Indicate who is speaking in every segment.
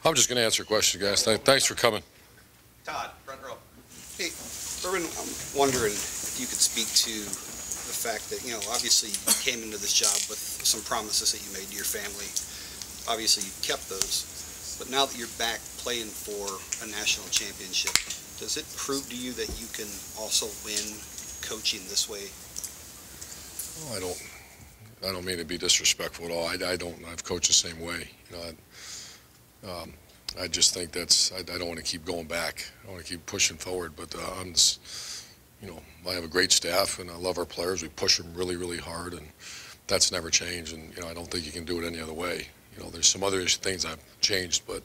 Speaker 1: I'm just going to answer questions, guys. Thanks for coming.
Speaker 2: Todd, front row.
Speaker 3: Hey, Irvin, I'm wondering if you could speak to the fact that, obviously you came into this job with some promises that you made to your family. Obviously you kept those, but now that you're back playing for a national championship, does it prove to you that you can also win coaching this way?
Speaker 1: Well, I don't mean to be disrespectful at all. I've coached the same way. I just think I don't want to keep going back. I want to keep pushing forward. But I have a great staff, and I love our players. We push them really, really hard, and that's never changed. And I don't think you can do it any other way. There's some other things I've changed, but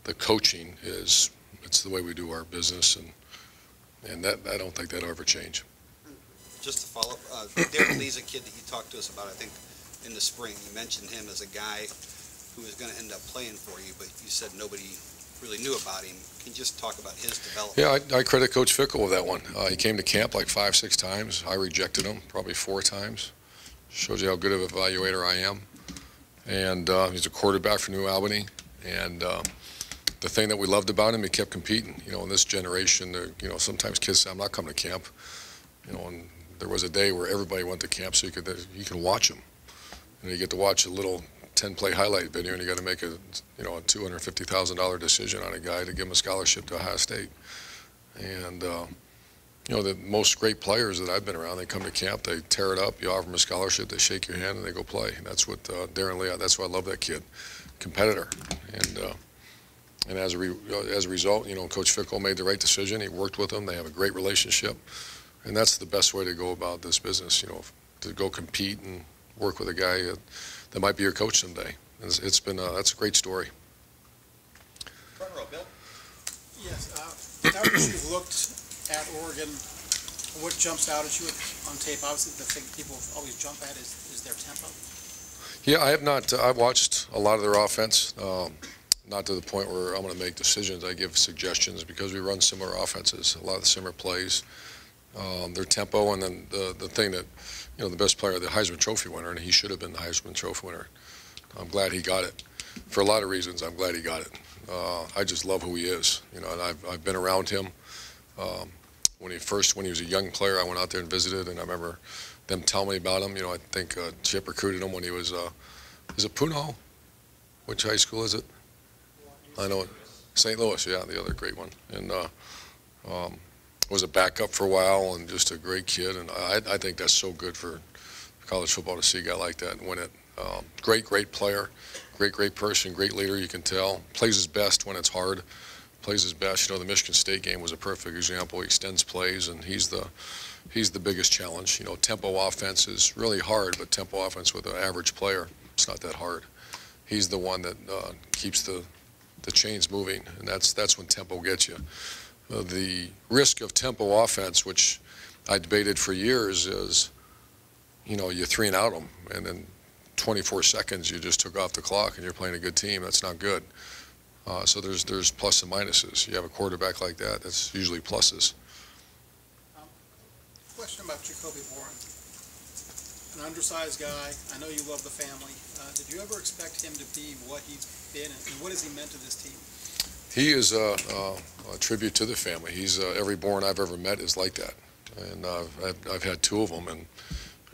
Speaker 1: the coaching it's the way we do our business, and that I don't think that'll ever change.
Speaker 3: Just to follow up, Darren Lee's a kid that you talked to us about, I think, in the spring. You mentioned him as a guy who was going to end up playing for you, but you said nobody really knew about him. Can you just talk about his development?
Speaker 1: Yeah, I credit Coach Fickle with that one. He came to camp like 5-6 times. I rejected him probably 4 times. Shows you how good of an evaluator I am. And he's a quarterback for New Albany. And the thing that we loved about him, he kept competing. In this generation, sometimes kids say, I'm not coming to camp. And there was a day where everybody went to camp so you can watch them. You get to watch a little 10-play highlight video, and you got to make a $250,000 decision on a guy to give him a scholarship to Ohio State. And the most great players that I've been around, they come to camp, they tear it up, you offer them a scholarship, they shake your hand, and they go play. And that's what Darren Lee. That's why I love that kid, competitor. And as a result, Coach Fickle made the right decision. He worked with them. They have a great relationship, and that's the best way to go about this business. To go compete and work with a guy that might be your coach someday. It's been that's a great story.
Speaker 2: Front row, Bill.
Speaker 4: Yes. Now that you've looked at Oregon, what jumps out at you on tape? Obviously, the thing people always jump at is their tempo.
Speaker 1: Yeah, I have not. I've watched a lot of their offense. Not to the point where I'm going to make decisions. I give suggestions because we run similar offenses, a lot of similar plays. Their tempo, and then the thing that, the best player, the Heisman Trophy winner, and he should have been the Heisman Trophy winner. I'm glad he got it. For a lot of reasons, I'm glad he got it. I just love who he is, and I've been around him. When he was a young player, I went out there and visited, and I remember them telling me about him. I think Chip recruited him when he was, is it Puno? Which high school is it? I know it. St. Louis, yeah, the other great one. And was a backup for a while, and just a great kid. And I think that's so good for college football to see a guy like that and win it. Great player, great person, great leader. You can tell. Plays his best when it's hard. Plays his best. The Michigan State game was a perfect example. He extends plays, and he's the biggest challenge. Tempo offense is really hard, but tempo offense with an average player, it's not that hard. He's the one that keeps the chains moving, and that's when tempo gets you. The risk of tempo offense, which I debated for years, is you 3 and out them, and then 24 seconds you just took off the clock, and you're playing a good team. That's not good. So there's plus and minuses. You have a quarterback like that, that's usually pluses.
Speaker 4: Question about Jacoby Warren, an undersized guy. I know you love the family. Did you ever expect him to be what he's been, and what has he meant to this team?
Speaker 1: He is a tribute to the family. He's every Bourne I've ever met is like that, and I've had 2 of them, and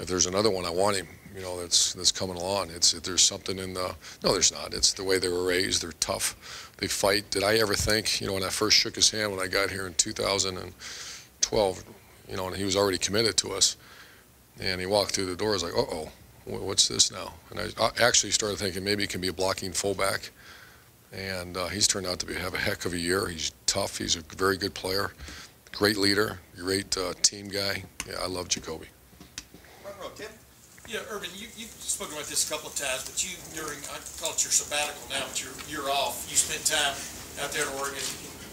Speaker 1: if there's another one, I want him. That's coming along. There's something in the no, there's not. It's the way they were raised. They're tough. They fight. Did I ever think when I first shook his hand when I got here in 2012, and he was already committed to us, and he walked through the door. I was like, uh-oh, what's this now? And I actually started thinking maybe he can be a blocking fullback. And he's turned out to have a heck of a year. He's tough. He's a very good player, great leader, great team guy. Yeah, I love Jacoby.
Speaker 2: Front row, Tim.
Speaker 5: Yeah, Urban, you've spoken about this a couple of times, but you, I call it your sabbatical now, but you're off. You spent time out there in Oregon.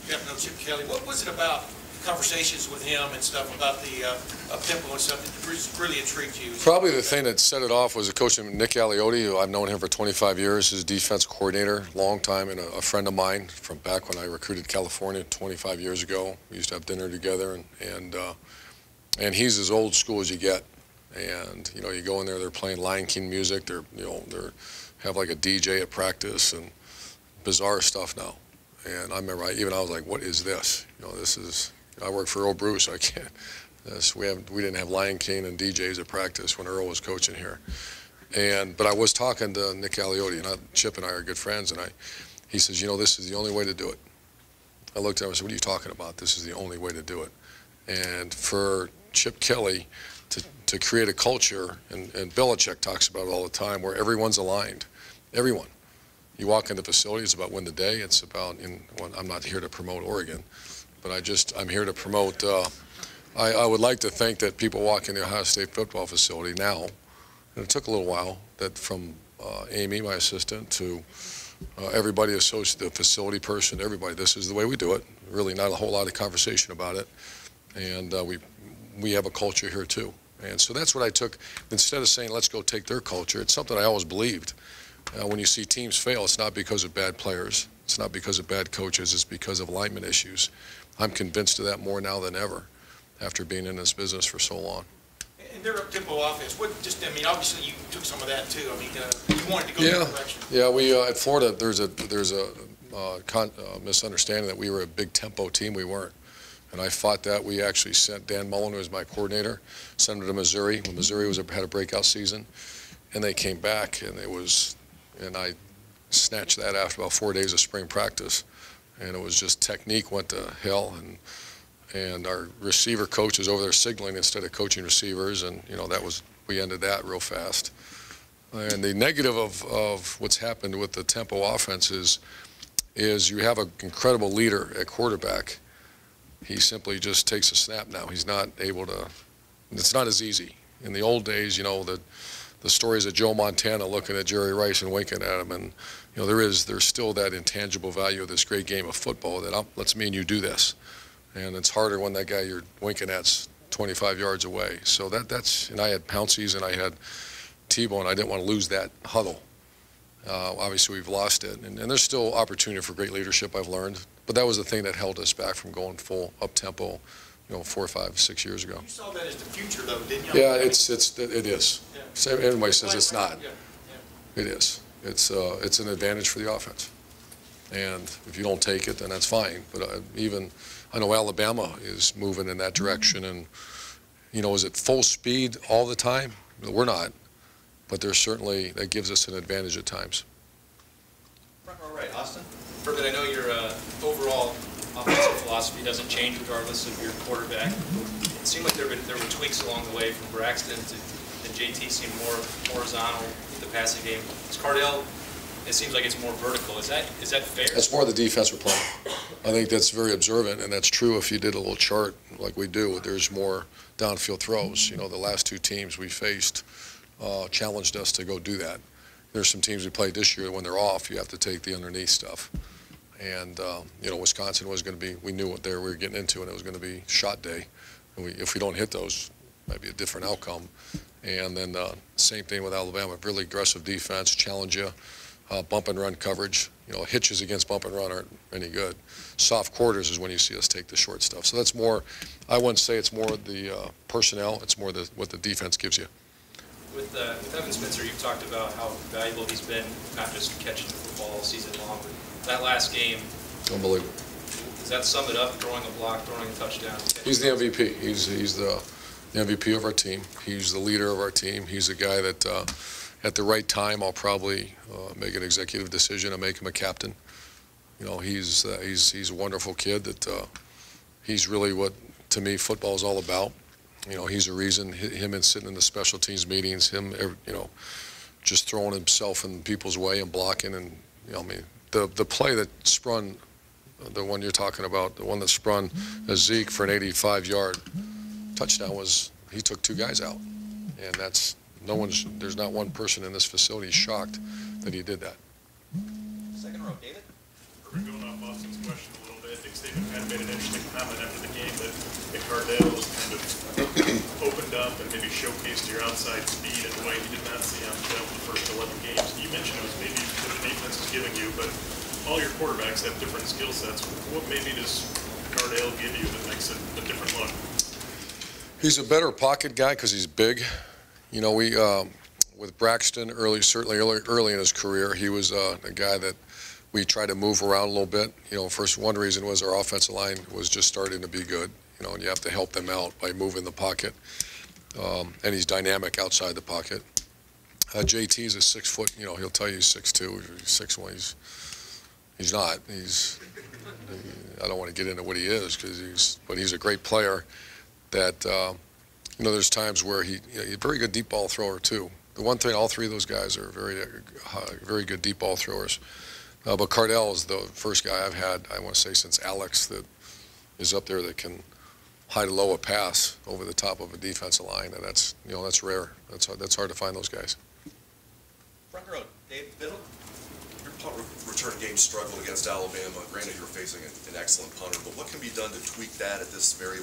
Speaker 5: You got to know Chip Kelly. What was it about conversations with him and stuff about the up-tempo and stuff that really intrigued you?
Speaker 1: Probably the thing that set it off was a coach named Nick Aliotti, who I've known him for 25 years, his defense coordinator, long time, and a friend of mine from back when I recruited California 25 years ago. We used to have dinner together, and he's as old school as you get. And you go in there, they're playing Lion King music. They're have like a DJ at practice, and bizarre stuff now. And I remember I was like, what is this? You know, this is, I work for Earl Bruce, I can't, we didn't have Lion King and DJs at practice when Earl was coaching here. But I was talking to Nick Aliotti, and Chip and I are good friends, and he says, you know, this is the only way to do it. I looked at him and said, what are you talking about? This is the only way to do it. And for Chip Kelly to create a culture, and Belichick talks about it all the time, where everyone's aligned. Everyone. You walk in the facility, it's about win the day. It's about, I'm not here to promote Oregon, but I'm here to promote, I would like to think that people walk in the Ohio State football facility now, and it took a little while, that from Amy, my assistant, to everybody associated, the facility person, everybody, this is the way we do it. Really not a whole lot of conversation about it. And we have a culture here too. And so that's what I took. Instead of saying, let's go take their culture, it's something I always believed. When you see teams fail, it's not because of bad players. It's not because of bad coaches. It's because of alignment issues. I'm convinced of that more now than ever after being in this business for so long.
Speaker 5: And their up-tempo offense, obviously you took some of that too. You wanted to go that direction.
Speaker 1: Yeah, we at Florida, there's a misunderstanding that we were a big tempo team. We weren't. And I fought that. We actually sent Dan Mullen, who was my coordinator, sent him to Missouri when Missouri had a breakout season. And they came back, and I snatched that after about 4 days of spring practice. And it was just technique went to hell. And our receiver coach is over there signaling instead of coaching receivers. And, we ended that real fast. And the negative of what's happened with the tempo offense is you have an incredible leader at quarterback. He simply just takes a snap now. He's not able to, it's not as easy. In the old days, the stories of Joe Montana looking at Jerry Rice and winking at him, and there's still that intangible value of this great game of football that lets me and you do this. And it's harder when that guy you're winking at's 25 yards away. So and I had Pouncey's and I had Tebow, and I didn't want to lose that huddle. Obviously, we've lost it, and there's still opportunity for great leadership, I've learned. But that was the thing that held us back from going full up-tempo, 4, 5, 6 years ago.
Speaker 5: You saw that as the future, though, didn't you?
Speaker 1: Yeah, it is.
Speaker 5: Yeah.
Speaker 1: Everybody says it's not.
Speaker 5: Yeah.
Speaker 1: It is. It's an advantage for the offense. And if you don't take it, then that's fine. But I know Alabama is moving in that direction. And, is it full speed all the time? We're not. But there's certainly, that gives us an advantage at times.
Speaker 2: Front row right, Austin.
Speaker 6: Perfect. I know your overall offensive philosophy doesn't change regardless of your quarterback. It seemed like there were tweaks along the way from Braxton and JT seemed more horizontal with the passing game. Is Cardell, it seems like it's more vertical. Is that fair?
Speaker 1: That's more the defense we're playing. I think that's very observant, and that's true if you did a little chart like we do. There's more downfield throws. The last two teams we faced challenged us to go do that. There's some teams we played this year when they're off, you have to take the underneath stuff. And, Wisconsin was going to be, we knew what we were getting into, and it was going to be shot day. And if we don't hit those, it might be a different outcome. And then same thing with Alabama, really aggressive defense, challenge you, bump and run coverage. Hitches against bump and run aren't any good. Soft quarters is when you see us take the short stuff. So that's more, I wouldn't say it's more the personnel, it's more what the defense gives you.
Speaker 6: With Evan Spencer, you've talked about how valuable he's been, not just catching the football all season long, but that last game.
Speaker 1: Unbelievable.
Speaker 6: Does that sum it up, throwing a block, throwing a touchdown?
Speaker 1: He's the MVP. He's the MVP of our team. He's the leader of our team. He's the guy that at the right time I'll probably make an executive decision and make him a captain. He's a wonderful kid that he's really what, to me, football is all about. He's a reason, him and sitting in the special teams meetings, him, just throwing himself in people's way and blocking. And, the play that sprung, the one you're talking about, the one that sprung as Zeke for an 85-yard touchdown he took two guys out. And there's not one person in this facility shocked that he did that.
Speaker 2: Second row, David.
Speaker 7: We're going off Austin's question a little bit. Nick Saban kind of made an interesting comment after the game that Cardell was kind of opened up and maybe showcased your outside speed in a way he did not see on film the first 11 games. You mentioned it was maybe what the defense is giving you, but all your quarterbacks have different skill sets. What maybe does Cardell give you that makes it a different look?
Speaker 1: He's a better pocket guy because he's big. With Braxton certainly early in his career, he was a guy that we try to move around a little bit. You know, first one reason was our offensive line was just starting to be good. You know, and you have to help them out by moving the pocket. And he's dynamic outside the pocket. JT is a 6 foot. You know, he'll tell you he's 6'2", he's 6'1". He's not. I don't want to get into what he is but he's a great player. That you know, there's times where he's a very good deep ball thrower too. The one thing, all three of those guys are very good deep ball throwers. But Cardell is the first guy I've had, I want to say, since Alex, that is up there that can high to low a pass over the top of a defensive line, and that's rare. That's hard to find those guys.
Speaker 2: Front row, Dave Biddle.
Speaker 8: Your punt return game struggled against Alabama. Granted, you're facing an excellent punter, but what can be done to tweak that at this very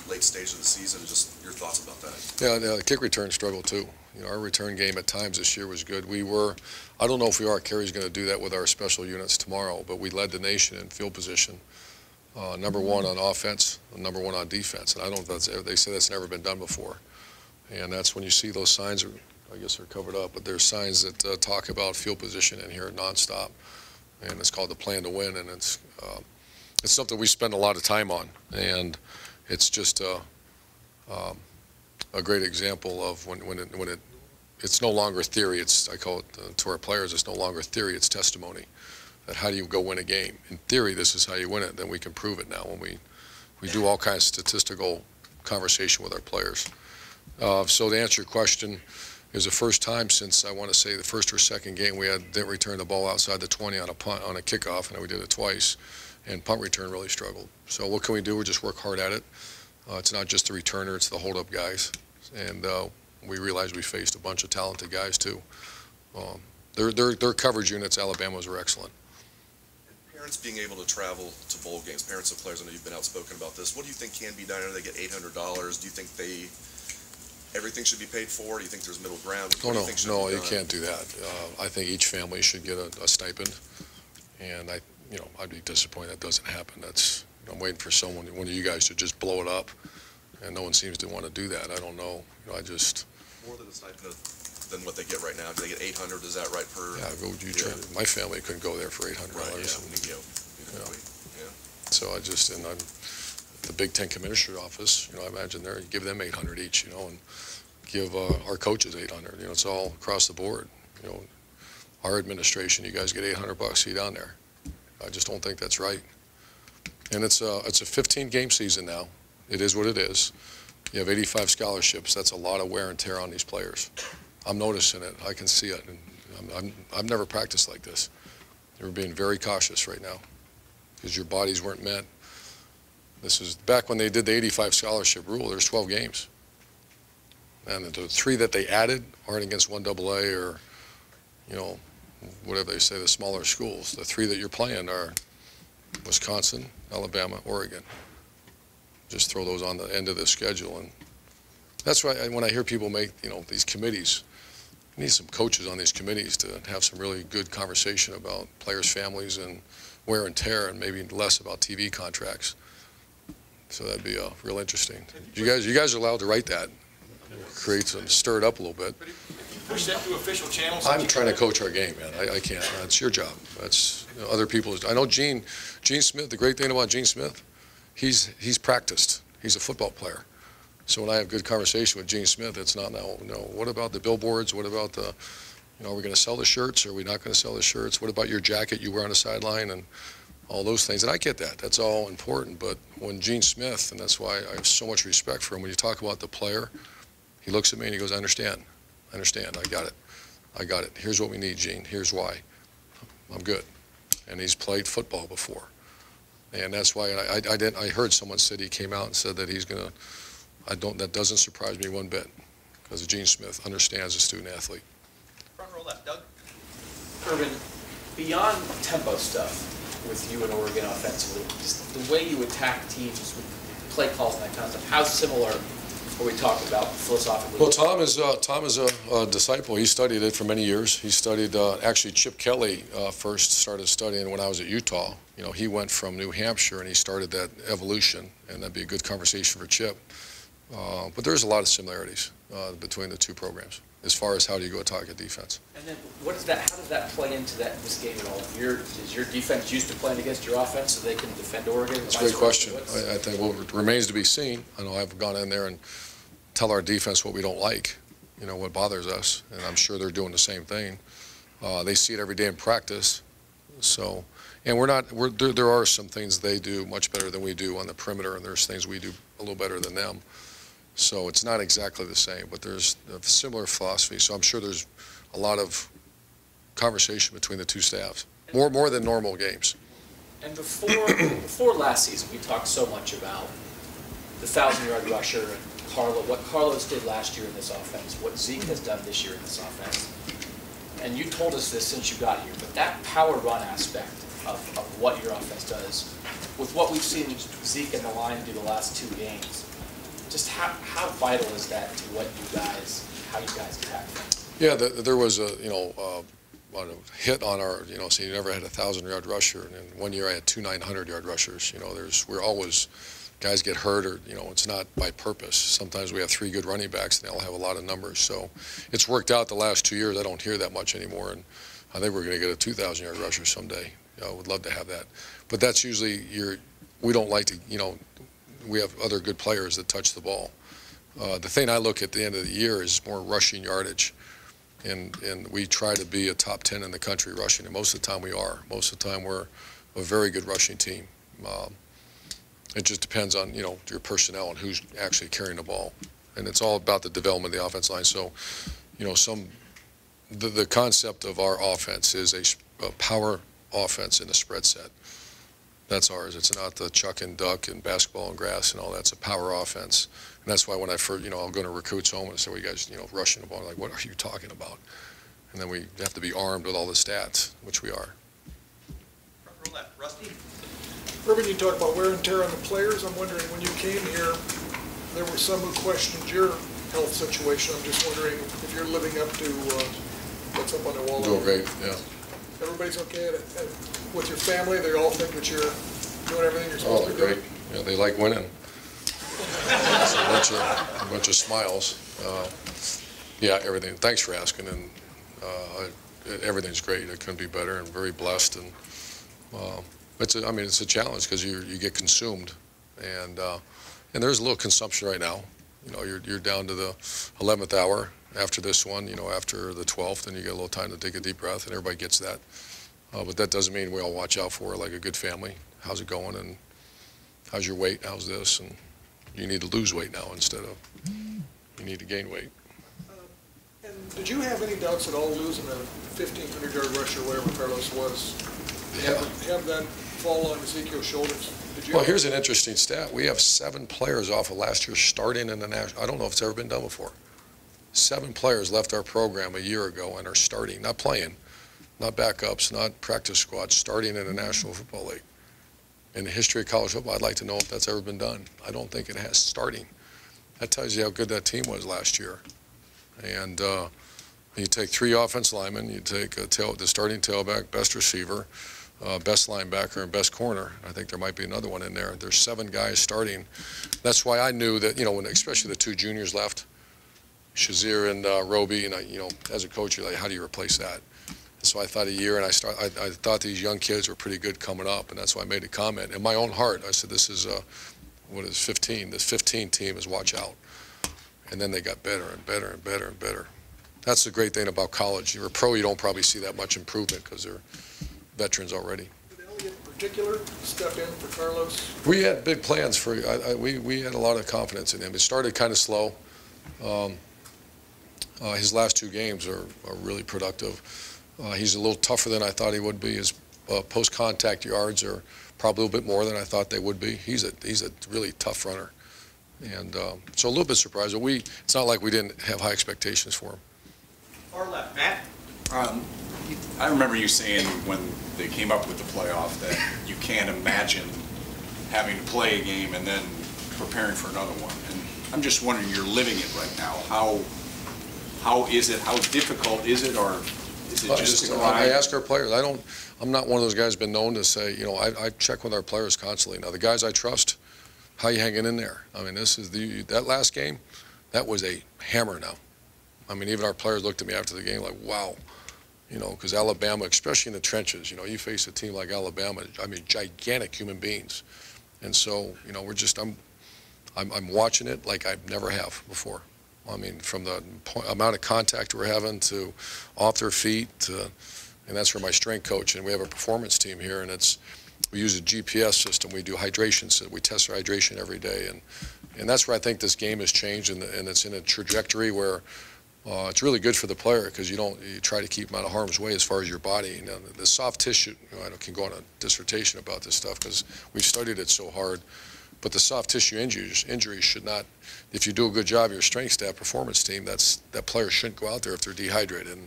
Speaker 8: late stage of the season? Just your thoughts about that.
Speaker 1: Yeah, the kick return struggled too. You know, our return game at times this year was good. I don't know if we are. Kerry's going to do that with our special units tomorrow, but we led the nation in field position. Number 1 on offense, number 1 on defense, and I don't know if they say that's never been done before. And that's when you see those signs. I guess they're covered up, but there's signs that talk about field position in here nonstop, and it's called the plan to win, and it's something we spend a lot of time on, and it's just a great example of when it's no longer theory. I call it to our players, it's no longer theory, it's testimony. That how do you go win a game? In theory, this is how you win it. Then we can prove it now when we do all kinds of statistical conversation with our players. So to answer your question, it was the first time since, I want to say, the first or second game we didn't return the ball outside the 20 on a punt, on a kickoff, and we did it twice, and punt return really struggled. So what can we do? We just work hard at it. It's not just the returner, it's the hold-up guys. And we realized we faced a bunch of talented guys too. Their coverage units, Alabama's, were excellent.
Speaker 8: Parents being able to travel to bowl games, parents of players, I know you've been outspoken about this. What do you think can be done? I know they get $800. Do you think everything should be paid for? Do you think there's middle ground?
Speaker 1: No, you can't do that. I think each family should get a stipend, and I'd be disappointed that doesn't happen. I'm waiting for one of you guys to just blow it up, and no one seems to want to do that. I don't know. More
Speaker 8: than a stipend than what they get right now. Do they get $800? Is that right per?
Speaker 1: Yeah, my family couldn't go there for $800.
Speaker 8: Right,
Speaker 1: So I'm the Big Ten Commissioner's office. I imagine you give them $800 each. And give our coaches $800. It's all across the board. Our administration, you guys get $800 to get down there. I just don't think that's right. And it's a 15-game season now. It is what it is. You have 85 scholarships. That's a lot of wear and tear on these players. I'm noticing it. I can see it. And I've never practiced like this. We're being very cautious right now because your bodies weren't meant. This is back when they did the 85 scholarship rule. There's 12 games. And the 3 that they added aren't against 1AA or, whatever they say, the smaller schools. The 3 that you're playing are Wisconsin, Alabama, Oregon. Just throw those on the end of the schedule. And that's why when I hear people make, these committees, you need some coaches on these committees to have some really good conversation about players' families and wear and tear, and maybe less about TV contracts. So that'd be real interesting. You guys are allowed to write that. Stir it up a little bit.
Speaker 5: But if you push that through official channels,
Speaker 1: I'm trying to coach our game, man. I can't. It's your job. That's other people's. I know Gene Smith. The great thing about Gene Smith, he's practiced. He's a football player. So when I have good conversation with Gene Smith, it's not now. What about the billboards? What about the? Are we going to sell the shirts? Or are we not going to sell the shirts? What about your jacket you wear on the sideline and all those things? And I get that. That's all important. But when Gene Smith, and that's why I have so much respect for him, when you talk about the player, he looks at me and he goes, I understand. I got it. Here's what we need, Gene. Here's why. I'm good. And he's played football before. And that's why I heard someone said he came out and said that he's going to, that doesn't surprise me one bit, because Gene Smith understands the student athlete.
Speaker 2: Front row left, Doug.
Speaker 9: Urban, beyond tempo stuff with you and Oregon offensively, just the way you attack teams with play calls and that kind of stuff, how similar are we talking about philosophically?
Speaker 1: Well, Tom is a disciple. He studied it for many years. He studied, actually Chip Kelly first started studying when I was at Utah. He went from New Hampshire and he started that evolution, and that'd be a good conversation for Chip. But there's a lot of similarities between the two programs. as far as how do you go attack a defense.
Speaker 9: And then what is that? How does that play into this game at all? Is your defense used to playing against your offense so they can defend Oregon?
Speaker 1: That's a great question. I think what remains to be seen. I know I've gone in there and tell our defense what we don't like, what bothers us, and I'm sure they're doing the same thing. They see it every day in practice. So, and there are some things they do much better than we do on the perimeter, and there's things we do a little better than them. So it's not exactly the same, but there's a similar philosophy. So I'm sure there's a lot of conversation between the two staffs, more than normal games.
Speaker 9: And before last season, we talked so much about the 1,000-yard rusher and what Carlos did last year in this offense, what Zeke has done this year in this offense. And you told us this since you got here, but that power run aspect of what your offense does, with what we've seen Zeke and the line do the last 2 games, just how vital is that to how you guys attack things?
Speaker 1: Yeah, there was a hit on our, so you never had a 1,000-yard rusher, and then one year I had 2 900-yard rushers. We're always, guys get hurt, or it's not by purpose. Sometimes we have 3 good running backs, and they'll have a lot of numbers. So it's worked out the last 2 years. I don't hear that much anymore, and I think we're going to get a 2,000-yard rusher someday. I would love to have that, but that's usually we don't like to, we have other good players that touch the ball. The thing I look at the end of the year is more rushing yardage. And we try to be a top 10 in the country rushing, and most of the time we are. Most of the time we're a very good rushing team. It just depends on, your personnel and who's actually carrying the ball. And it's all about the development of the offense line. So, the concept of our offense is a power offense in a spread set. That's ours. It's not the chuck and duck and basketball and grass and all that. It's a power offense. And that's why when I first, I'll go to recruits home and say, well, you guys, rushing the ball. Like, what are you talking about? And then we have to be armed with all the stats, which we are.
Speaker 2: Front row left, Rusty.
Speaker 10: Urban, you talk about wear and tear on the players. I'm wondering, when you came here, there were some who questioned your health situation. I'm just wondering if you're living up to what's up on the wall.
Speaker 1: Doing great, yeah.
Speaker 10: Everybody's okay with your family? They all think that you're doing everything you're supposed to be doing?
Speaker 1: Great. Yeah, they like winning. It's a bunch of smiles. Yeah, everything. Thanks for asking, and everything's great. It couldn't be better, and very blessed. And it's a challenge because you get consumed, and there's a little consumption right now. You're down to the 11th hour after this one. After the 12th, and you get a little time to take a deep breath, and everybody gets that. But that doesn't mean we all watch out for it like a good family. How's it going? And how's your weight? How's this? And you need to lose weight now instead of you need to gain weight.
Speaker 10: And did you have any doubts at all losing a 1,500-yard rusher, wherever Carlos was?
Speaker 1: Yeah.
Speaker 10: Have that fall on Ezekiel's shoulders?
Speaker 1: Well, here's an interesting stat. We have 7 players off of last year starting in the national. I don't know if it's ever been done before. 7 players left our program a year ago and are starting, not playing, not backups, not practice squads, starting in the National Football League. In the history of college football, I'd like to know if that's ever been done. I don't think it has, starting. That tells you how good that team was last year. And you take 3 offensive linemen, you take the starting tailback, best receiver, best linebacker, and best corner. I think there might be another one in there. There's 7 guys starting. That's why I knew that, when especially the 2 juniors left, Shazier and Roby, and as a coach, you're like, how do you replace that? So I thought a year, and I thought these young kids were pretty good coming up, and that's why I made a comment. In my own heart, I said, this is, 15? This 15 team is watch out. And then they got better and better and better and better. That's the great thing about college. You're a pro, you don't probably see that much improvement because they're veterans already.
Speaker 10: Did Elliott in particular step in for Carlos?
Speaker 1: We had big plans for, we had a lot of confidence in him. It started kind of slow. His last 2 games are really productive. He's a little tougher than I thought he would be. His post-contact yards are probably a little bit more than I thought they would be. He's a really tough runner, and so a little bit surprised. But it's not like we didn't have high expectations for him.
Speaker 2: Far left, Matt.
Speaker 11: I remember you saying when they came up with the playoff that you can't imagine having to play a game and then preparing for another one. And I'm just wondering, you're living it right now. How is it? How difficult is it, or is it just a grind?
Speaker 1: I ask our players. I'm not one of those guys been known to say, I check with our players constantly. Now, the guys I trust, how you hanging in there? I mean, that last game, that was a hammer now. I mean, even our players looked at me after the game like, wow. Because Alabama, especially in the trenches, you face a team like Alabama, I mean, gigantic human beings. And so, I'm watching it like I never have before. I mean, from the amount of contact we're having to off their feet, and that's for my strength coach. And we have a performance team here, and we use a GPS system. We do hydration, so we test our hydration every day. And that's where I think this game has changed, and it's in a trajectory where it's really good for the player, because you try to keep them out of harm's way as far as your body. The soft tissue, I can go on a dissertation about this stuff because we've studied it so hard, but the soft tissue injuries should not, if you do a good job, your strength staff, performance team, that player shouldn't go out there if they're dehydrated.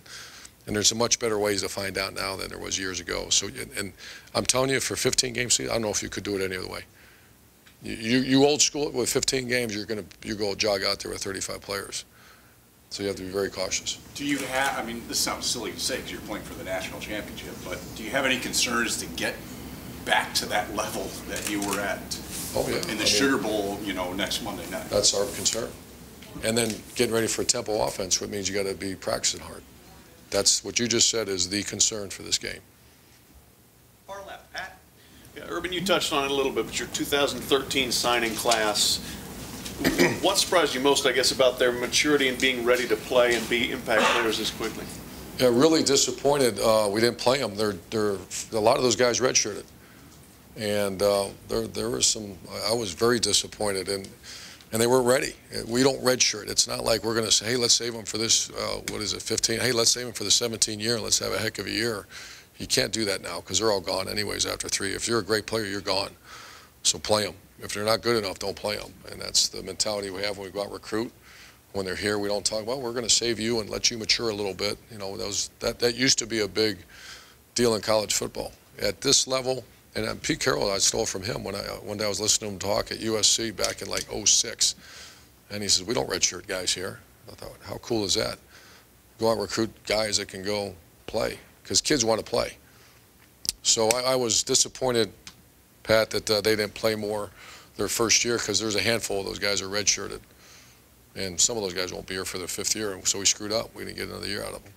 Speaker 1: And there's much better ways to find out now than there was years ago. So, and I'm telling you, for 15 game season, I don't know if you could do it any other way. You old school it with 15 games, you go jog out there with 35 players. So you have to be very cautious.
Speaker 11: Do you have, I mean, this sounds silly to say because you're playing for the national championship, but do you have any concerns to get back to that level that you were at in the Sugar Bowl, next Monday night?
Speaker 1: That's our concern. And then getting ready for a tempo offense, which means you got to be practicing hard. That's what you just said is the concern for this game.
Speaker 2: Far left, Pat.
Speaker 12: Yeah, Urban, you touched on it a little bit, but your 2013 signing class, what surprised you most, I guess, about their maturity and being ready to play and be impact players this quickly?
Speaker 1: Yeah, really disappointed we didn't play them. A lot of those guys redshirted. And there was some, I was very disappointed, and they weren't ready. We don't redshirt. It's not like we're going to say, hey, let's save them for this, 15? Hey, let's save them for the 17 year and let's have a heck of a year. You can't do that now because they're all gone anyways after 3. If you're a great player, you're gone. So play them. If they're not good enough, don't play them. And that's the mentality we have when we go out and recruit. When they're here, we don't talk, well, we're going to save you and let you mature a little bit. That used to be a big deal in college football. At this level, and Pete Carroll, I stole from him one day I was listening to him talk at USC back in like '06. And he says, we don't redshirt guys here. I thought, how cool is that? Go out and recruit guys that can go play, because kids want to play. So I was disappointed, Pat, that they didn't play more their first year, because there's a handful of those guys are redshirted. And some of those guys won't be here for their 5th year, and so we screwed up. We didn't get another year out of them.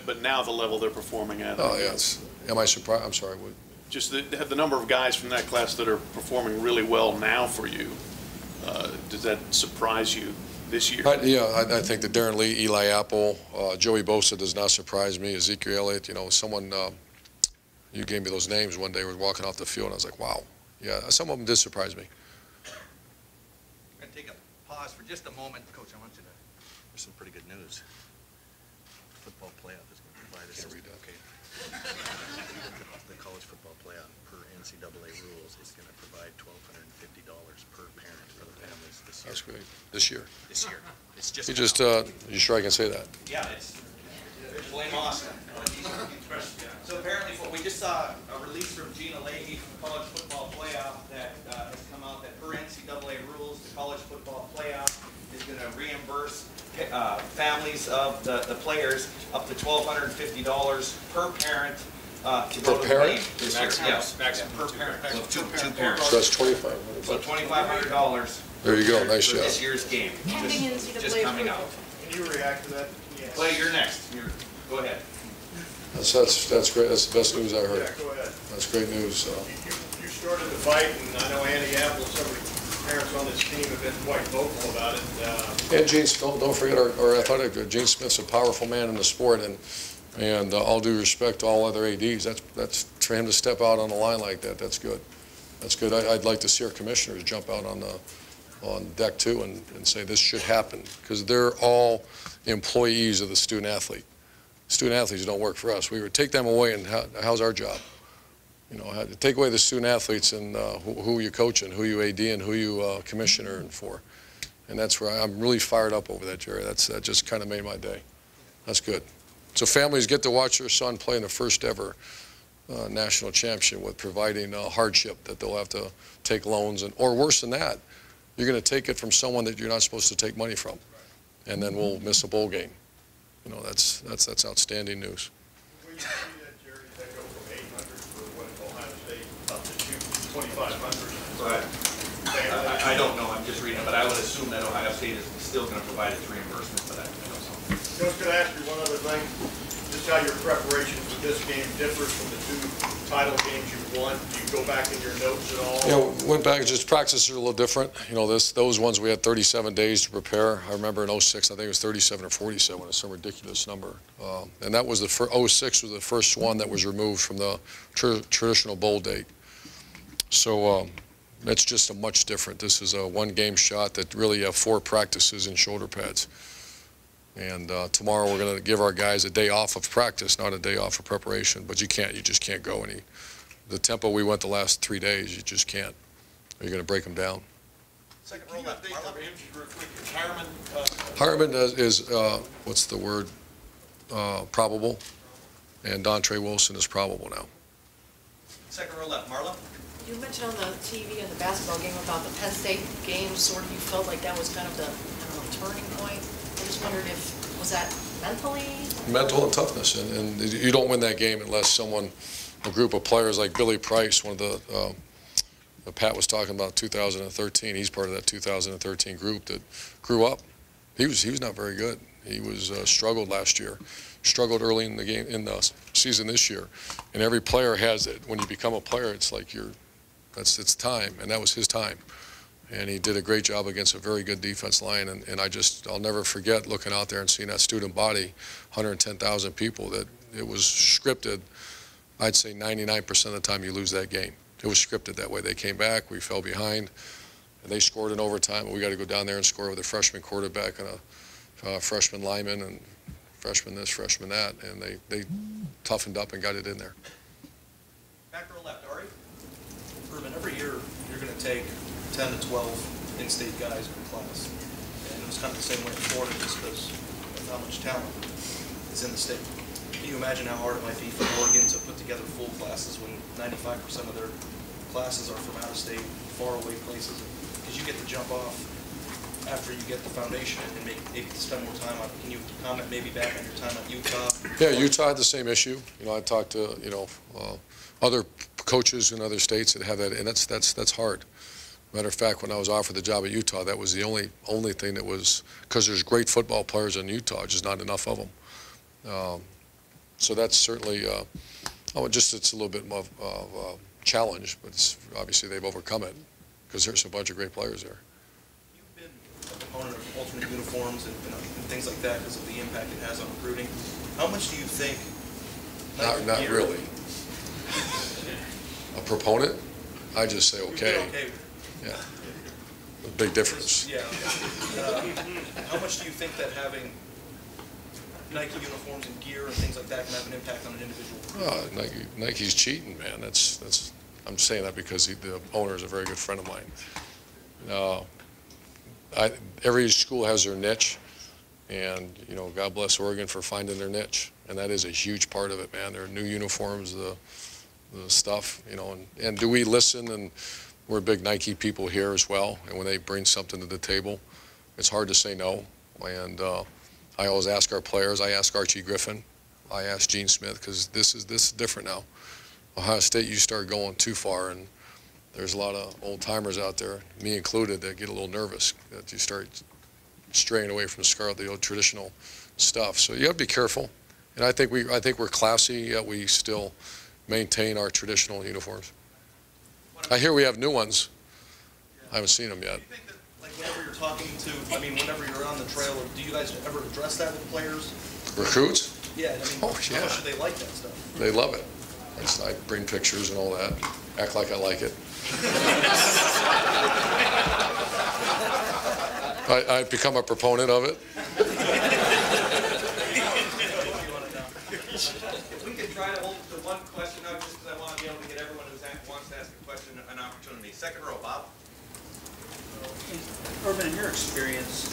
Speaker 12: But now the level they're performing at.
Speaker 1: Oh, yes. Am I surprised? I'm sorry. What?
Speaker 12: Just the number of guys from that class that are performing really well now for you, does that surprise you this year?
Speaker 1: I think that Darren Lee, Eli Apple, Joey Bosa does not surprise me. Ezekiel Elliott, someone, you gave me those names one day. We were walking off the field, and I was like, wow. Yeah, some of them did surprise me.
Speaker 2: We're going to take a pause for just a moment. Coach, I want you to, there's some pretty good news. Football playoff is going to provide us. Okay. The college football playoff per NCAA rules is going to provide $1,250 per parent for the families this year.
Speaker 1: That's great. This year?
Speaker 2: This year. It's just.
Speaker 1: You sure I can say that?
Speaker 2: Yeah, it's blame awesome. So apparently, we just saw a release from Gina Leahy from the college football playoff that has come out that per NCAA rules, the college football playoff is going to reimburse families of the players up to $1,250 per parent to go to the game this year. Yes, maximum per parent. So two parents.
Speaker 1: So that's $2,500.
Speaker 2: So $2,500.
Speaker 1: There you go. Nice
Speaker 2: for
Speaker 1: job.
Speaker 2: this year's game. Just coming out.
Speaker 12: Can you react to that?
Speaker 2: Yes. Clay, you're next. Go ahead.
Speaker 1: That's great. That's the best news I heard.
Speaker 12: Yeah, go ahead.
Speaker 1: That's great news.
Speaker 12: You started the fight, and I know Andy Apple, some of the parents on this team have been quite vocal about it.
Speaker 1: And Gene, don't forget our athletic. Gene Smith's a powerful man in the sport, and all due respect to all other ADs, that's for him to step out on the line like that. That's good. That's good. I'd like to see our commissioners jump out on deck too and say this should happen, because they're all employees of the student athlete. Student athletes don't work for us. We would take them away, and how's our job? Take away the student athletes and who you coaching, who you AD, and who you commissioner for. And that's where I'm really fired up over that, Jerry. That just kind of made my day. That's good. So families get to watch their son play in the first ever national championship with providing hardship that they'll have to take loans, or worse than that, you're going to take it from someone that you're not supposed to take money from, and then we'll miss a bowl game. That's outstanding news.
Speaker 12: Will you see that, Jerry, that go from 800 for Ohio State up to 2,500?
Speaker 2: I don't know. I'm just reading it, but I would assume assume that Ohio State is still going to provide its reimbursement for that.
Speaker 13: Coach, could I ask you one other thing? Just how your preparation for this game differs from the two title games you've won. Do you go back in your notes at all?
Speaker 1: Yeah, went back, just practices are a little different. You know, those ones we had 37 days to prepare. I remember in 06, I think it was 37 or 47, it's some ridiculous number. And that was the 06 was the first one that was removed from the traditional bowl date. So it's just a much different. This is a one-game shot that really have 4 practices and shoulder pads. And tomorrow we're going to give our guys a day off of practice, not a day off of preparation. But you just can't go any. The tempo we went the last 3 days, you just can't. Or you're going to break them down.
Speaker 5: Second roll left. Hireman.
Speaker 1: Hireman is what's the word? Probable. And Dontre Wilson is probable now.
Speaker 2: Second row left, Marla.
Speaker 14: You mentioned on the TV and the basketball game about the Penn State game, sort of you felt like that was kind of the, I don't know, turning point. I just wondered if, was that mentally?
Speaker 1: Mental and toughness, and you don't win that game unless a group of players like Billy Price, one of the Pat was talking about 2013. He's part of that 2013 group that grew up. He was not very good. He was struggled last year, struggled early in the game in the season this year, and every player has it. When you become a player, it's like it's time, and that was his time. And he did a great job against a very good defense line. And I'll never forget looking out there and seeing that student body, 110,000 people, that it was scripted. I'd say 99% of the time you lose that game. It was scripted that way. They came back, we fell behind, and they scored in overtime. And we got to go down there and score with a freshman quarterback and a freshman lineman and freshman this, freshman that. And they toughened up and got it in there.
Speaker 2: Back row left, Ari.
Speaker 15: Urban, every year you're going to take 10 to 12 in-state guys per class. And it was kind of the same way in Florida just because of how much talent is in the state. Can you imagine how hard it might be for Oregon to put together full classes when 95% of their classes are from out of state, far away places? Because you get to jump off after you get the foundation and maybe spend more time on. Can you comment maybe back on your time at Utah?
Speaker 1: Yeah, Utah had the same issue. You know, I talked to other coaches in other states that have that, and that's hard. Matter of fact, when I was offered the job at Utah, that was the only thing that was, because there's great football players in Utah, just not enough of them. So that's certainly, it's a little bit of a challenge, but obviously they've overcome it because there's a bunch of great players there.
Speaker 15: You've been a proponent of alternate uniforms and things like that because of the impact it has on recruiting. How much do you think?
Speaker 1: Not really. A proponent? I just say okay. Yeah. A big difference.
Speaker 15: Yeah. How much do you think that having Nike uniforms and gear and things like that can have an impact on an individual?
Speaker 1: Nike's cheating, man. I'm saying that because the owner is a very good friend of mine. Every school has their niche, and God bless Oregon for finding their niche, and that is a huge part of it, man. Their new uniforms, the stuff, and do we listen? And we're big Nike people here as well, and when they bring something to the table, it's hard to say no. And I always ask our players. I ask Archie Griffin. I ask Gene Smith, because this is different now. Ohio State, you start going too far, and there's a lot of old timers out there, me included, that get a little nervous that you start straying away from the old traditional stuff. So you have to be careful. And I think we're classy, yet we still maintain our traditional uniforms. I hear we have new ones. I haven't seen them yet.
Speaker 15: Do you think that, like, whenever you're talking to, whenever you're on the trail, do you guys ever address that with players?
Speaker 1: Recruits?
Speaker 15: Yeah,
Speaker 1: yeah.
Speaker 15: How much do they like that stuff?
Speaker 1: They love it. I bring pictures and all that. Act like I like it. I've become a proponent of it.
Speaker 2: If we could try to hold to one question, just because I want to be able to get everyone who wants to ask a question an opportunity. Second row, Bob.
Speaker 16: Urban, in your experience,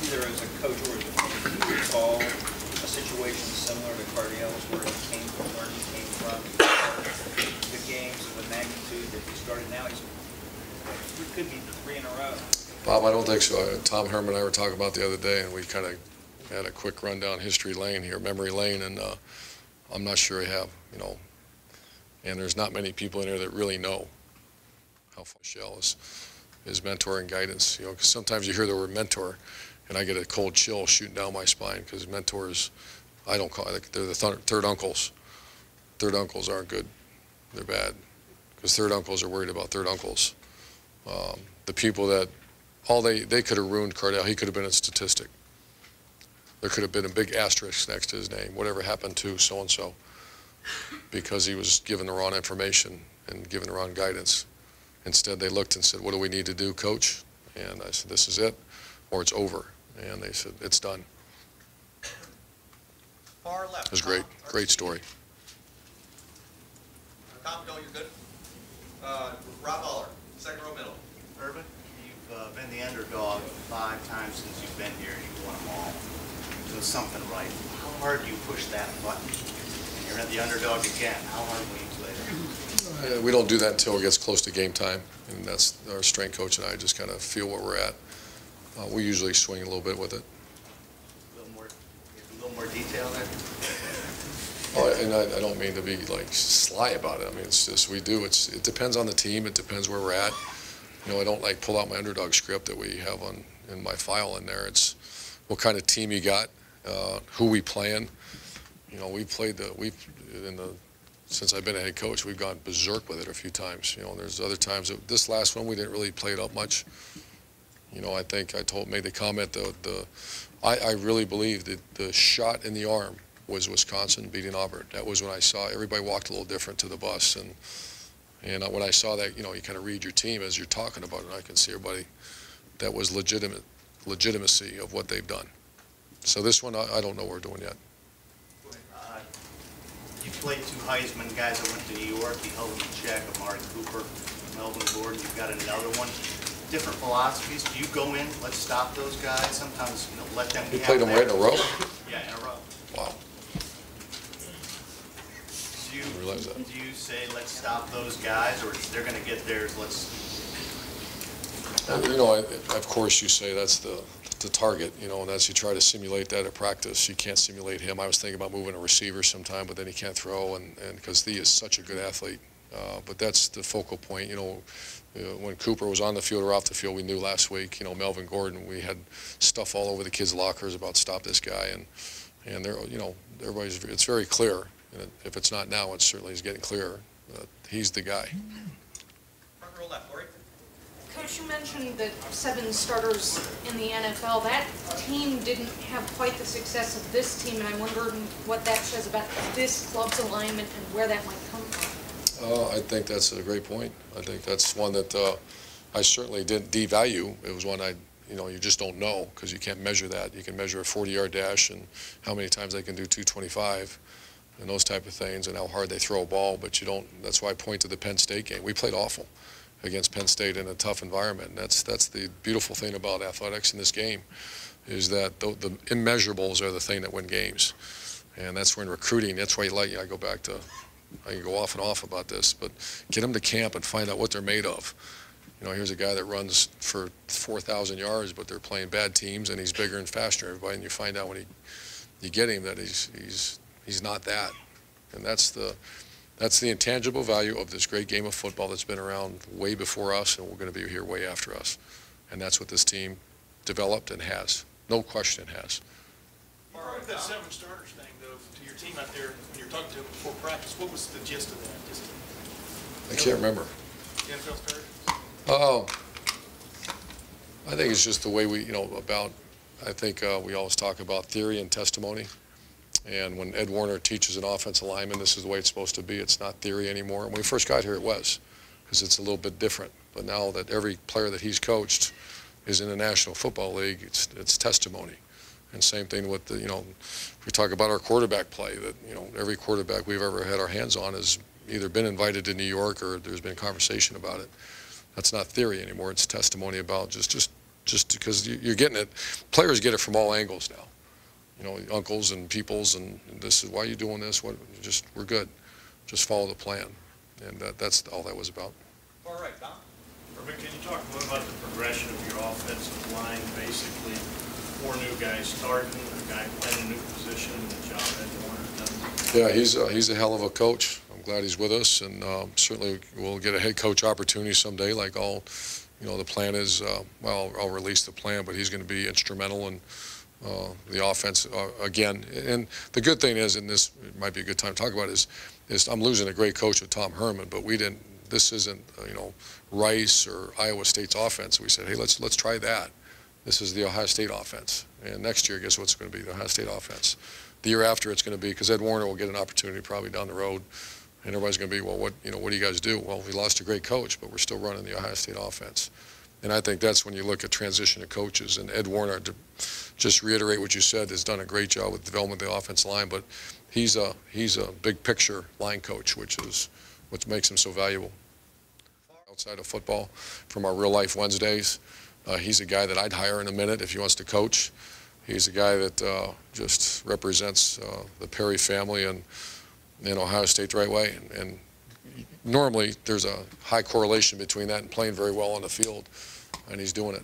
Speaker 16: either as a coach or as a coach, do you recall a situation similar to Cardale's where he came from where he came from, the games of the magnitude that he started now? It could be 3 in a row.
Speaker 1: Bob, I don't think so. Tom Herman and I were talking about the other day, and we kind of had a quick run down history lane here, memory lane, and I'm not sure I have, and there's not many people in here that really know how far Michelle is. is mentor and guidance. You know, 'cause sometimes you hear the word mentor, and I get a cold chill shooting down my spine because mentors, I don't call it, they're the third uncles. Third uncles aren't good. They're bad because third uncles are worried about third uncles. The people that they could have ruined Cardale. He could have been a statistic. There could have been a big asterisk next to his name. Whatever happened to so-and-so, because he was given the wrong information and given the wrong guidance. Instead, they looked and said, "What do we need to do, Coach?" And I said, "This is it, or it's over." And they said, "It's done."
Speaker 2: Far left.
Speaker 1: It was great, great story.
Speaker 2: Tom, no, you're good. Rob Muller, second row middle.
Speaker 17: Urban, you've been the underdog 5 times since you've been here. You've won them all. Doing something right. How hard do you push that button? And you're at the underdog again. How hard will you play there?
Speaker 1: We don't do that until it gets close to game time, and that's our strength coach and I just kind of feel where we're at. We usually swing a little bit with it.
Speaker 17: A little more detail there?
Speaker 1: Oh, and I don't mean to be like sly about it. I mean, it's just we do. It depends on the team. It depends where we're at. You know, I don't like pull out my underdog script that we have in my file in there. It's what kind of team you got, who we playing. You know, since I've been a head coach, we've gone berserk with it a few times. You know, and there's other times. This last one, we didn't really play it up much. You know, I think I made the comment I really believe that the shot in the arm was Wisconsin beating Auburn. That was when I saw everybody walked a little different to the bus, and when I saw that, you know, you kind of read your team as you're talking about it. And I can see everybody that was legitimacy of what they've done. So this one, I don't know what we're doing yet.
Speaker 17: You played 2 Heisman guys that went to New York. You held them in check. Amari Cooper, Melvin Gordon. You've got another one. Different philosophies. Do you go in, let's stop those guys? Sometimes, you know, let them.
Speaker 1: You played them right in a row?
Speaker 17: Yeah, in a row.
Speaker 1: Wow.
Speaker 17: Do you say, let's stop those guys, or they're going to get theirs, let's...
Speaker 1: You know, of course you say that's the target, you know, and that's you try to simulate that at practice. You can't simulate him. I was thinking about moving a receiver sometime, but then he can't throw, and because he is such a good athlete. But that's the focal point, you know. When Cooper was on the field or off the field, we knew last week, you know, Melvin Gordon, we had stuff all over the kids' lockers about stop this guy, and they're, you know, it's very clear. And if it's not now, it certainly is getting clearer. He's the guy.
Speaker 2: Front row left, Lori.
Speaker 14: Coach, you mentioned that 7 starters in the NFL. That team didn't have quite the success of this team, and I wondered what that says about this club's alignment and where that might come from.
Speaker 1: I think that's a great point. I think that's one that I certainly didn't devalue. It was one you know, you just don't know because you can't measure that. You can measure a 40-yard dash and how many times they can do 225 and those type of things and how hard they throw a ball, but you don't. That's why I point to the Penn State game. We played awful against Penn State in a tough environment. And that's the beautiful thing about athletics in this game is that the immeasurables are the thing that win games. And that's when recruiting, that's why I go back to, I can go off and off about this, but get them to camp and find out what they're made of. You know, here's a guy that runs for 4,000 yards, but they're playing bad teams, and he's bigger and faster than everybody. And you find out when you get him that he's not that. And that's the intangible value of this great game of football that's been around way before us, and we're going to be here way after us. And that's what this team developed and has. No question it has.
Speaker 5: Mark, that 7 starters thing, though, to your team out there, when you're talking to them before practice, what was the gist of that?
Speaker 1: I can't remember.
Speaker 5: NFL starters?
Speaker 1: Oh, I think it's just the way we, I think we always talk about theory and testimony. And when Ed Warner teaches an offensive lineman, this is the way it's supposed to be. It's not theory anymore. When we first got here, it was, because it's a little bit different. But now that every player that he's coached is in the National Football League, it's testimony. And same thing with the, if we talk about our quarterback play, that, every quarterback we've ever had our hands on has either been invited to New York or there's been conversation about it. That's not theory anymore. It's testimony about just because you're getting it. Players get it from all angles now. Uncles and peoples, and this is why you're doing this. We're good. Just follow the plan, and that's all that was about.
Speaker 2: All right, Tom.
Speaker 13: Urban, can you talk more about the progression of your offensive line? Basically, 4 new guys starting, a guy playing a new position, and the job Ed Warner's done.
Speaker 1: Yeah, he's a hell of a coach. I'm glad he's with us, and certainly we'll get a head coach opportunity someday, like all the plan is, well, I'll release the plan, but he's going to be instrumental in the offense again. And the good thing is, and this might be a good time to talk about, is I'm losing a great coach with Tom Herman, but we didn't. This isn't Rice or Iowa State's offense. We said, hey, let's try that. This is the Ohio State offense, and next year, guess what's going to be? The Ohio State offense. The year after, it's going to be, because Ed Warner will get an opportunity probably down the road, and everybody's going to be, well, what do you guys do? Well, we lost a great coach, but we're still running the Ohio State offense. And I think that's when you look at transition of coaches. And Ed Warner, to just reiterate what you said, has done a great job with development of the offensive line, but he's a big picture line coach, which is what makes him so valuable. Outside of football, from our real life Wednesdays, he's a guy that I'd hire in a minute if he wants to coach. He's a guy that just represents the Perry family and Ohio State the right way. And normally there's a high correlation between that and playing very well on the field, and he's doing it.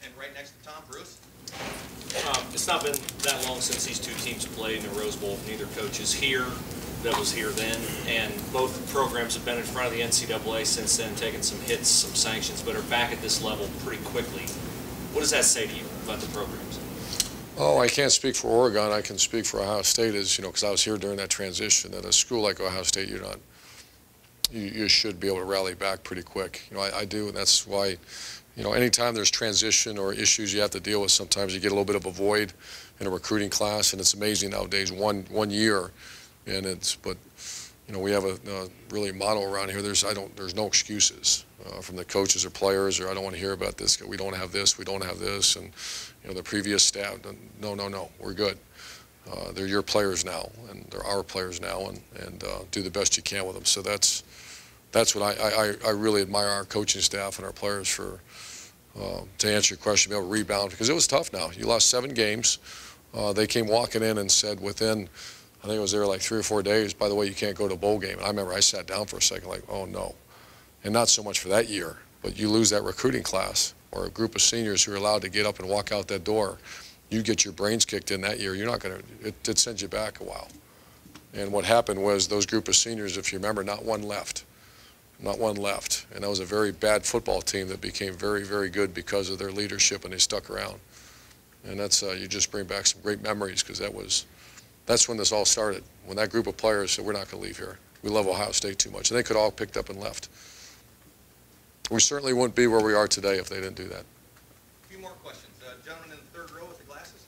Speaker 2: And right next to Tom, Bruce.
Speaker 6: It's not been that long since these two teams played in the Rose Bowl. Neither coach is here that was here then, and both programs have been in front of the NCAA since then, taking some hits, some sanctions, but are back at this level pretty quickly. What does that say to you about the programs?
Speaker 1: Oh, I can't speak for Oregon. I can speak for Ohio State, because I was here during that transition. At a school like Ohio State, you should be able to rally back pretty quick. I do, and that's why, anytime there's transition or issues you have to deal with, sometimes you get a little bit of a void in a recruiting class, and it's amazing nowadays, one year, but we have a really motto around here. There's no excuses from the coaches or players, or I don't want to hear about this. We don't have this. We don't have this, and the previous staff. No, we're good. They're your players now, and they're our players now, and do the best you can with them. So that's what I really admire our coaching staff and our players for. To answer your question, be able to rebound, because it was tough. Now you lost 7 games. They came walking in and said within, I think it was there like 3 or 4 days, by the way, you can't go to a bowl game. And I remember I sat down for a second like, oh no. And not so much for that year, but you lose that recruiting class or a group of seniors who are allowed to get up and walk out that door. You get your brains kicked in that year, you're not going to, it sends you back a while. And what happened was those group of seniors, if you remember, not one left. Not one left. And that was a very bad football team that became very, very good because of their leadership, and they stuck around. And that's, you just bring back some great memories, because that's when this all started, when that group of players said, we're not going to leave here. We love Ohio State too much. And they could all picked up and left. We certainly wouldn't be where we are today if they didn't do that.
Speaker 2: A few more questions. Gentleman in the third row with the glasses.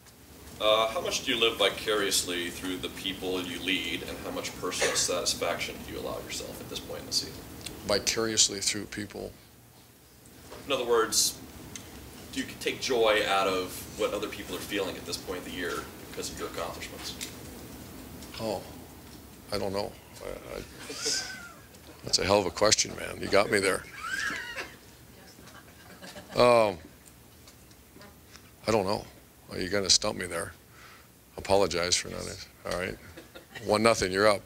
Speaker 8: How much do you live vicariously through the people you lead, and how much personal satisfaction do you allow yourself at this point in the season?
Speaker 1: Vicariously through people?
Speaker 8: In other words, do you take joy out of what other people are feeling at this point of the year because of your accomplishments?
Speaker 1: Oh, I don't know. That's a hell of a question, man. You got me there. I don't know. Well, you're going to stump me there. Apologize for nothing. All right. 1-0. You're up.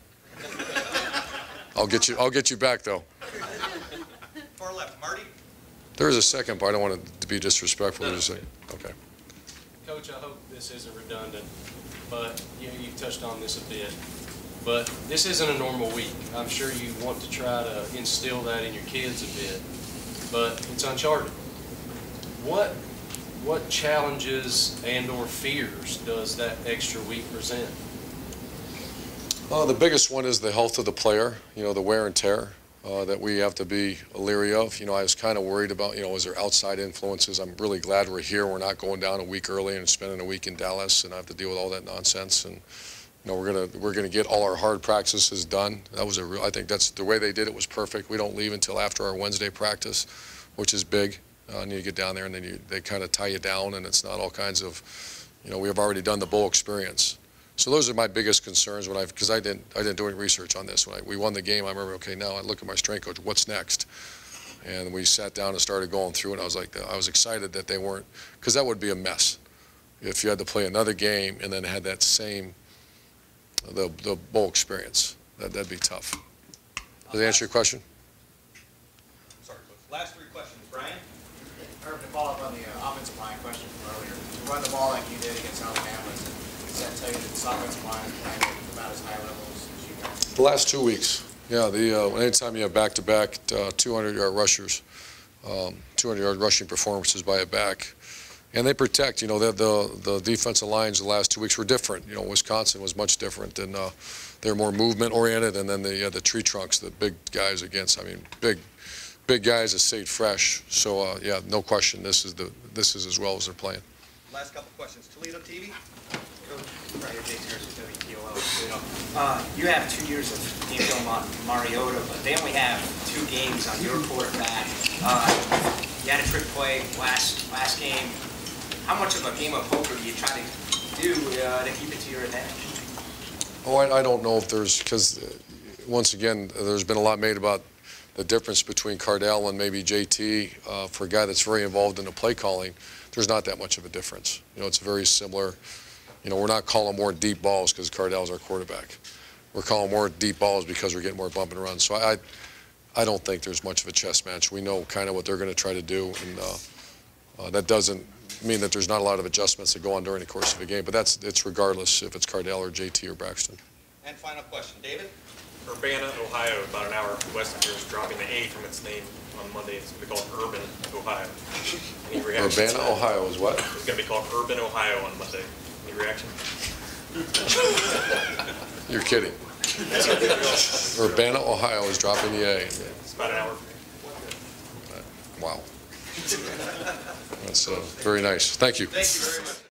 Speaker 1: I'll get you back though.
Speaker 2: Far left, Marty.
Speaker 1: There is a second part. I don't want it to be disrespectful.
Speaker 6: No.
Speaker 1: Okay.
Speaker 18: Coach, I hope this isn't redundant, but you've touched on this a bit. But this isn't a normal week. I'm sure you want to try to instill that in your kids a bit, but it's uncharted. What challenges and/or fears does that extra week present?
Speaker 1: The biggest one is the health of the player. The wear and tear that we have to be leery of. I was kind of worried about. Is there outside influences? I'm really glad we're here. We're not going down a week early and spending a week in Dallas, and I have to deal with all that nonsense. And we're gonna get all our hard practices done. That was I think that's the way they did it was perfect. We don't leave until after our Wednesday practice, which is big. And you get down there, and then they kind of tie you down, and it's not all kinds of, we have already done the bowl experience. So those are my biggest concerns because I didn't do any research on this. When we won the game, I remember, okay, now I look at my strength coach, what's next? And we sat down and started going through, and I was excited that they weren't, because that would be a mess if you had to play another game and then had that same, the bowl experience. That'd be tough. Does that answer your question?
Speaker 2: Sorry, last 3 questions. Brian?
Speaker 19: To follow up on the offensive line question from earlier, to run the ball like you did against Alabama, does that tell you that this offensive line is playing at about as high levels as you guys?
Speaker 1: The last 2 weeks, yeah. Anytime you have back-to-back 200-yard rushers, 200-yard rushing performances by a back. And they protect. You know, the defensive lines the last 2 weeks were different. You know, Wisconsin was much different, and they're more movement-oriented. And then the tree trunks, the big guys against. I mean, big guys that stayed fresh. So yeah, no question. This is as well as they're playing.
Speaker 2: Last couple questions. Toledo TV.
Speaker 20: You have 2 years of D'Angelo Mariota, but they only have 2 games on your quarterback. You had a trick play last game. How much of a game of poker do you try to do to keep it to your advantage?
Speaker 1: Oh, I don't know if there's, because once again, there's been a lot made about the difference between Cardell and maybe JT. For a guy that's very involved in the play calling, there's not that much of a difference. You know, it's very similar. You know, we're not calling more deep balls because Cardell's our quarterback. We're calling more deep balls because we're getting more bump and runs. So I don't think there's much of a chess match. We know kind of what they're going to try to do, and that doesn't mean that there's not a lot of adjustments that go on during the course of a game. But it's regardless if it's Cardell or JT or Braxton.
Speaker 2: And final question, David.
Speaker 7: Urbana, Ohio, about an hour west of here, is dropping the A from its name on Monday. It's going to be called Urban, Ohio. Any reactions?
Speaker 1: Urbana, Ohio is what?
Speaker 7: It's going to be called Urban, Ohio on Monday. Any reaction?
Speaker 1: You're kidding. Urbana, Ohio is dropping the A.
Speaker 7: It's about an hour.
Speaker 1: Wow. That's very nice. Thank you.
Speaker 2: Thank you very much.